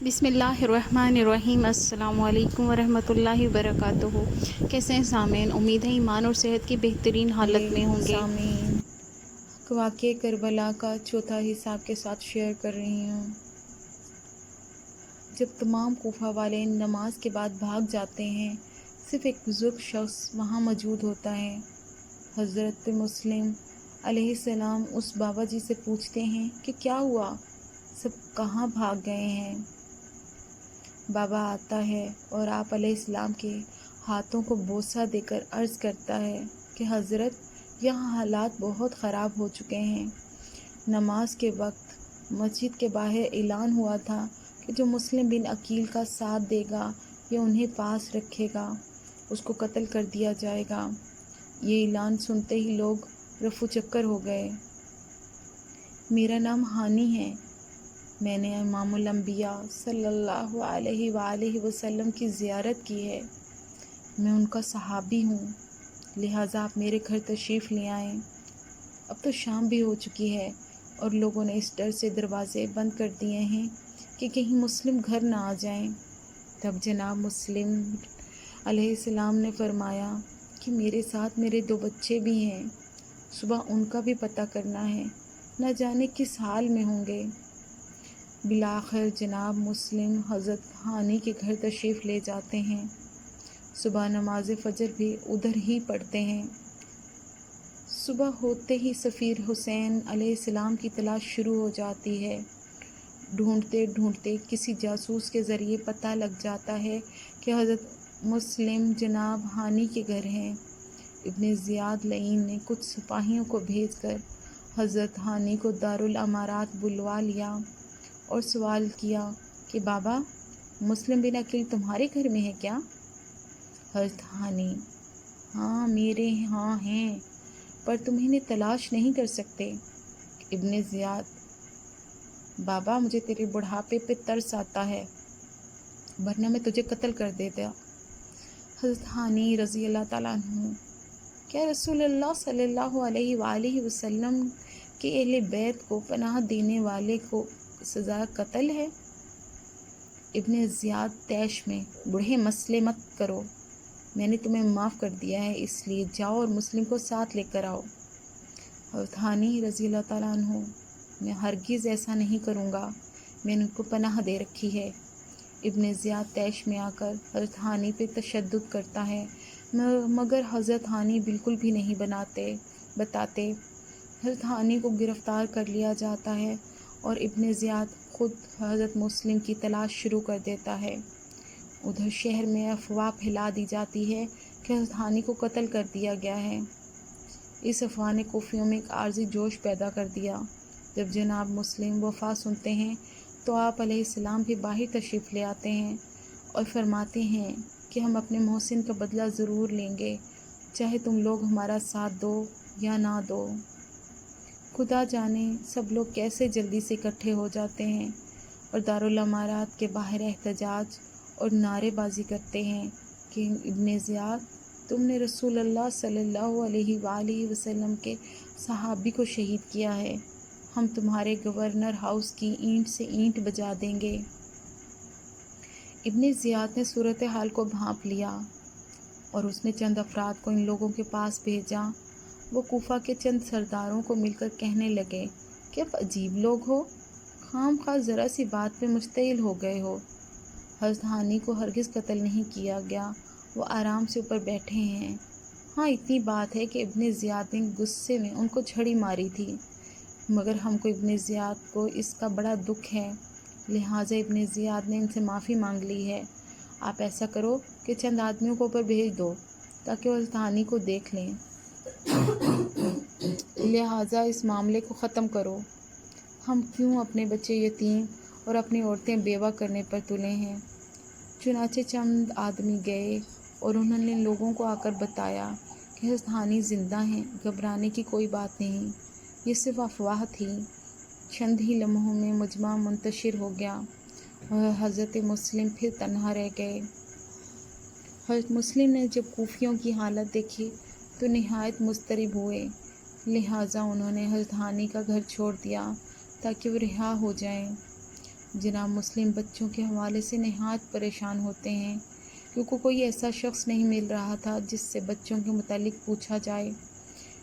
بسم اللہ الرحمن الرحیم۔ السلام علیکم ورحمۃ اللہ وبرکاتہ۔ کیسے ہیں سامعین؟ امید ہے ایمان اور صحت کی بہترین حالت میں ہوں گے۔ سامعین، واقعہ کربلا کا چوتھا حصہ آپ کے ساتھ شیئر کر رہی ہوں۔ جب تمام کوفہ والے نماز کے بعد بھاگ جاتے ہیں، صرف ایک بزرگ شخص وہاں موجود ہوتا ہے۔ حضرت مسلم علیہ السلام اس بابا جی سے پوچھتے ہیں کہ کیا ہوا، سب کہاں بھاگ گئے ہیں؟ بابا آتا ہے اور آپ علیہ السلام کے ہاتھوں کو بوسہ دے کر عرض کرتا ہے کہ حضرت، یہاں حالات بہت خراب ہو چکے ہیں۔ نماز کے وقت مسجد کے باہر اعلان ہوا تھا کہ جو مسلم بن عقیل کا ساتھ دے گا یا انہیں پاس رکھے گا، اس کو قتل کر دیا جائے گا۔ یہ اعلان سنتے ہی لوگ رفو چکر ہو گئے۔ میرا نام ہانی ہے، میں نے امام الانبیاء صلی اللہ علیہ وآلہ وسلم کی زیارت کی ہے، میں ان کا صحابی ہوں، لہٰذا آپ میرے گھر تشریف لے آئیں۔ اب تو شام بھی ہو چکی ہے اور لوگوں نے اس ڈر سے دروازے بند کر دیے ہیں کہ کہیں مسلم گھر نہ آ جائیں۔ تب جناب مسلم علیہ السلام نے فرمایا کہ میرے ساتھ میرے 2 بچے بھی ہیں، صبح ان کا بھی پتہ کرنا ہے، نہ جانے کس حال میں ہوں گے۔ بالآخر جناب مسلم حضرت ہانی کے گھر تشریف لے جاتے ہیں۔ صبح نماز فجر بھی ادھر ہی پڑھتے ہیں۔ صبح ہوتے ہی سفیر حسین علیہ السلام کی تلاش شروع ہو جاتی ہے۔ ڈھونڈتے ڈھونڈتے کسی جاسوس کے ذریعے پتہ لگ جاتا ہے کہ حضرت مسلم جناب ہانی کے گھر ہیں۔ ابن زیاد لعین نے کچھ سپاہیوں کو بھیج کر حضرت ہانی کو دارالامارات بلوا لیا اور سوال کیا کہ بابا، مسلم بن عقیل تمہارے گھر میں ہے کیا؟ حضرت ہانی: ہاں میرے ہاں ہیں، پر تم انہیں تلاش نہیں کر سکتے۔ ابن زیاد: بابا مجھے تیرے بڑھاپے پہ ترس آتا ہے، ورنہ میں تجھے قتل کر دیتا۔ حضرت ہانی رضی اللہ تعالیٰ عنہ: کیا رسول اللہ صلی اللہ علیہ وآلہ وسلم کے اہل بیت کو پناہ دینے والے کو سزا قتل ہے؟ ابن زیاد طیش میں: بوڑھے مسئلے مت کرو، میں نے تمہیں معاف کر دیا ہے، اس لیے جاؤ اور مسلم کو ساتھ لے کر آؤ۔ حضرت ہانی رضی اللہ تعالیٰ عنہ: میں ہرگز ایسا نہیں کروں گا، میں نے ان کو پناہ دے رکھی ہے۔ ابن زیاد طیش میں آ کر حضرت ہانی پہ تشدد کرتا ہے، مگر حضرت ہانی بالکل بھی نہیں بتاتے۔ حضرت ہانی کو گرفتار کر لیا جاتا ہے اور ابن زیاد خود حضرت مسلم کی تلاش شروع کر دیتا ہے۔ ادھر شہر میں افواہ پھیلا دی جاتی ہے کہ حضرت ہانی کو قتل کر دیا گیا ہے۔ اس افواہ نے کوفیوں میں ایک عارضی جوش پیدا کر دیا۔ جب جناب مسلم وفات سنتے ہیں تو آپ علیہ السلام بھی باہر تشریف لے آتے ہیں اور فرماتے ہیں کہ ہم اپنے محسن کا بدلہ ضرور لیں گے، چاہے تم لوگ ہمارا ساتھ دو یا نہ دو۔ خدا جانے سب لوگ کیسے جلدی سے اکٹھے ہو جاتے ہیں اور دارالامارات کے باہر احتجاج اور نعرے بازی کرتے ہیں کہ ابن زیاد، تم نے رسول اللہ صلی اللہ علیہ وآلہ وسلم کے صحابی کو شہید کیا ہے، ہم تمہارے گورنر ہاؤس کی اینٹ سے اینٹ بجا دیں گے۔ ابن زیاد نے صورتحال کو بھانپ لیا اور اس نے چند افراد کو ان لوگوں کے پاس بھیجا۔ وہ کوفہ کے چند سرداروں کو مل کر کہنے لگے کہ اب عجیب لوگ ہو، خام خواہ ذرا سی بات پہ مشتعل ہو گئے ہو۔ حضرت ہانی کو ہرگز قتل نہیں کیا گیا، وہ آرام سے اوپر بیٹھے ہیں۔ ہاں اتنی بات ہے کہ ابن زیاد نے غصے میں ان کو چھڑی ماری تھی، مگر ہم کو ابن زیاد کو اس کا بڑا دکھ ہے، لہٰذا ابن زیاد نے ان سے معافی مانگ لی ہے۔ آپ ایسا کرو کہ چند آدمیوں کو اوپر بھیج دو تاکہ وہ حضرت ہانی کو دیکھ لیں، لہٰذا اس معاملے کو ختم کرو۔ ہم کیوں اپنے بچے یتیم اور اپنی عورتیں بیوہ کرنے پر تلے ہیں؟ چنانچہ چند آدمی گئے اور انہوں نے لوگوں کو آ کر بتایا کہ حضرت ہانی زندہ ہیں، گھبرانے کی کوئی بات نہیں، یہ صرف افواہ تھی۔ چند ہی لمحوں میں مجمع منتشر ہو گیا اور حضرت مسلم پھر تنہا رہ گئے۔ حضرت مسلم نے جب کوفیوں کی حالت دیکھی تو نہایت مضطرب ہوئے، لہٰذا انہوں نے حضرت ہانی کا گھر چھوڑ دیا تاکہ وہ رہا ہو جائیں۔ جناب مسلم بچوں کے حوالے سے نہایت پریشان ہوتے ہیں کیونکہ کوئی ایسا شخص نہیں مل رہا تھا جس سے بچوں کے متعلق پوچھا جائے۔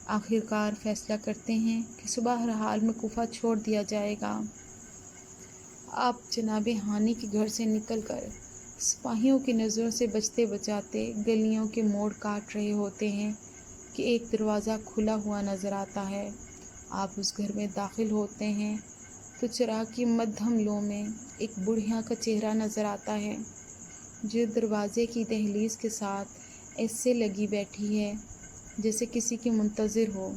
آخر کار فیصلہ کرتے ہیں کہ صبح ہر حال میں کوفہ چھوڑ دیا جائے گا۔ آپ جناب ہانی کے گھر سے نکل کر سپاہیوں کی نظروں سے بچتے بچاتے گلیوں کے موڑ کاٹ رہے ہوتے ہیں کہ ایک دروازہ کھلا ہوا نظر آتا ہے۔ آپ اس گھر میں داخل ہوتے ہیں تو چراغ کی مدھم لو میں ایک بڑھیا کا چہرہ نظر آتا ہے جو دروازے کی دہلیز کے ساتھ ایسے لگی بیٹھی ہے جیسے کسی کی منتظر ہو۔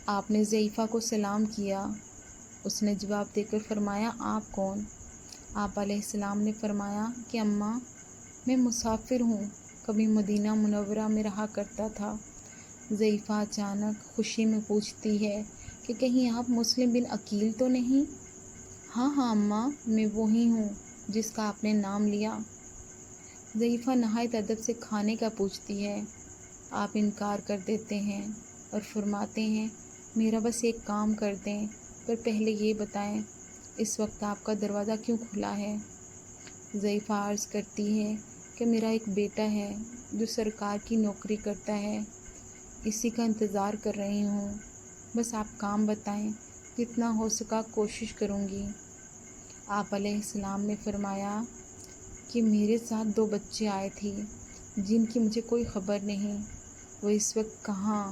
آپ نے ضعیفہ کو سلام کیا۔ اس نے جواب دے کر فرمایا، آپ کون؟ آپ علیہ السلام نے فرمایا کہ اماں، میں مسافر ہوں، کبھی مدینہ منورہ میں رہا کرتا تھا۔ ضعیفہ اچانک خوشی میں پوچھتی ہے کہ کہیں آپ مسلم بن عقیل تو نہیں؟ ہاں ہاں اماں، میں وہی ہوں جس کا آپ نے نام لیا۔ ضعیفہ نہایت ادب سے کھانے کا پوچھتی ہے۔ آپ انکار کر دیتے ہیں اور فرماتے ہیں، میرا بس ایک کام کر دیں، پر پہلے یہ بتائیں اس وقت آپ کا دروازہ کیوں کھلا ہے؟ ضعیفہ عرض کرتی ہے کہ میرا ایک بیٹا ہے جو سرکار کی نوکری کرتا ہے، اسی کا انتظار کر رہی ہوں، بس آپ کام بتائیں، جتنا ہو سکا کوشش کروں گی۔ آپ علیہ السلام نے فرمایا کہ میرے ساتھ 2 بچے آئے تھے جن کی مجھے کوئی خبر نہیں، وہ اس وقت کہاں،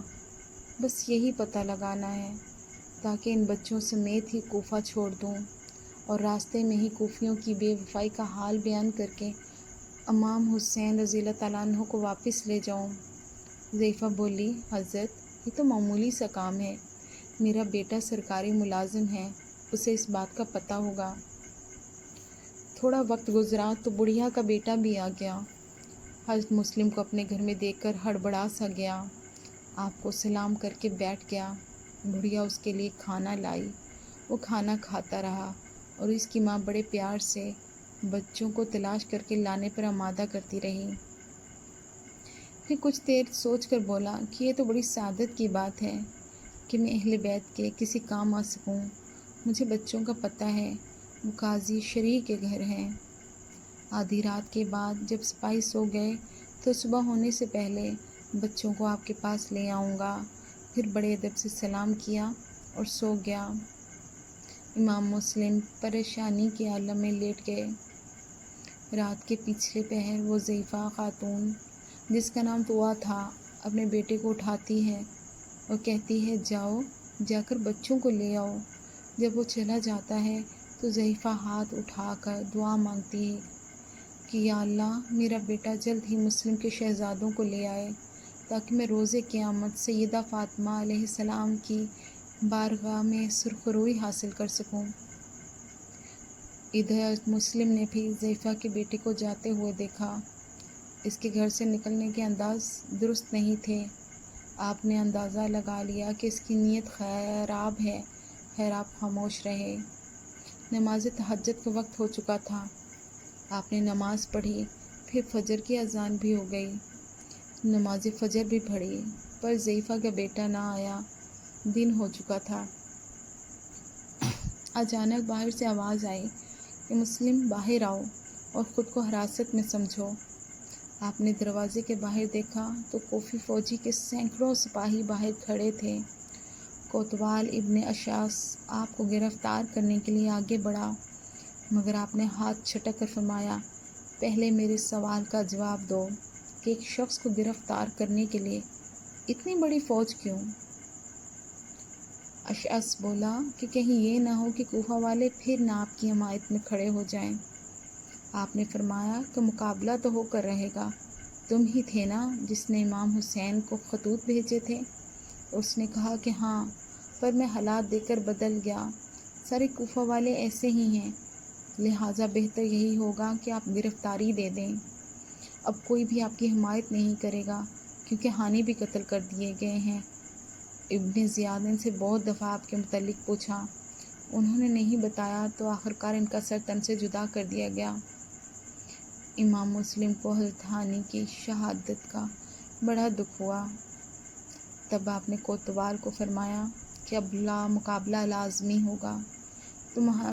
بس یہی پتہ لگانا ہے تاکہ ان بچوں سمیت ہی کوفہ چھوڑ دوں اور راستے میں ہی کوفیوں کی بے وفائی کا حال بیان کر کے امام حسین رضی اللہ تعالیٰ عنہ کو واپس لے جاؤں۔ ضعیفہ بولی، حضرت یہ تو معمولی سا کام ہے، میرا بیٹا سرکاری ملازم ہے، اسے اس بات کا پتہ ہوگا۔ تھوڑا وقت گزرا تو بڑھیا کا بیٹا بھی آ گیا۔ حضرت مسلم کو اپنے گھر میں دیکھ کر ہڑبڑا سا گیا، آپ کو سلام کر کے بیٹھ گیا۔ بڑھیا اس کے لیے کھانا لائی، وہ کھانا کھاتا رہا اور اس کی ماں بڑے پیار سے بچوں کو تلاش کر کے لانے پر آمادہ کرتی رہی۔ پھر کچھ دیر سوچ کر بولا کہ یہ تو بڑی سعادت کی بات ہے کہ میں اہل بیت کے کسی کام آ سکوں۔ مجھے بچوں کا پتہ ہے، وہ قاضی شریح کے گھر ہیں۔ آدھی رات کے بعد جب سپاہی سو گئے تو صبح ہونے سے پہلے بچوں کو آپ کے پاس لے آؤں گا۔ پھر بڑے ادب سے سلام کیا اور سو گیا۔ امام مسلم پریشانی کے عالم میں لیٹ گئے۔ رات کے پچھلے پہر وہ ضعیفہ خاتون جس کا نام طوع تھا اپنے بیٹے کو اٹھاتی ہے اور کہتی ہے، جاؤ جا کر بچوں کو لے آؤ۔ جب وہ چلا جاتا ہے تو ضعیفہ ہاتھ اٹھا کر دعا مانگتی ہے کہ یا اللہ، میرا بیٹا جلد ہی مسلم کے شہزادوں کو لے آئے تاکہ میں روز قیامت سیدہ فاطمہ علیہ السلام کی بارگاہ میں سرخروئی حاصل کر سکوں۔ ادھر مسلم نے بھی ضعیفہ کے بیٹے کو جاتے ہوئے دیکھا۔ اس کے گھر سے نکلنے کے انداز درست نہیں تھے۔ آپ نے اندازہ لگا لیا کہ اس کی نیت خراب ہے، خیر آپ خاموش رہے۔ نماز تہجد کا وقت ہو چکا تھا۔ آپ نے نماز پڑھی، پھر فجر کی اذان بھی ہو گئی۔ نماز فجر بھی پڑھی، پر ضعیفہ کا بیٹا نہ آیا، دن ہو چکا تھا۔ اچانک باہر سے آواز آئی کہ مسلم باہر آؤ اور خود کو حراست میں سمجھو۔ آپ نے دروازے کے باہر دیکھا تو کوفی فوجی کے سینکڑوں سپاہی باہر کھڑے تھے۔ کوتوال ابن اشعث آپ کو گرفتار کرنے کے لیے آگے بڑھا، مگر آپ نے ہاتھ چھٹک کر فرمایا، پہلے میرے سوال کا جواب دو کہ ایک شخص کو گرفتار کرنے کے لیے اتنی بڑی فوج کیوں؟ اشعث بولا کہ کہیں یہ نہ ہو کہ کوفہ والے پھر نہ آپ کی حمایت میں کھڑے ہو جائیں۔ آپ نے فرمایا کہ مقابلہ تو ہو کر رہے گا، تم ہی تھے نا جس نے امام حسین کو خطوط بھیجے تھے؟ اس نے کہا کہ ہاں، پر میں حالات دیکھ کر بدل گیا، سارے کوفہ والے ایسے ہی ہیں، لہٰذا بہتر یہی ہوگا کہ آپ گرفتاری دے دیں۔ اب کوئی بھی آپ کی حمایت نہیں کرے گا کیونکہ ہانی بھی قتل کر دیے گئے ہیں۔ ابن زیاد نے سے بہت دفعہ آپ کے متعلق پوچھا، انہوں نے نہیں بتایا تو آخرکار ان کا سر تن سے جدا کر دیا گیا۔ امام مسلم کو حضرت ہانی کی شہادت کا بڑا دکھ ہوا۔ تب آپ نے کوتوال کو فرمایا کہ اب مقابلہ لازمی ہوگا، تمہارا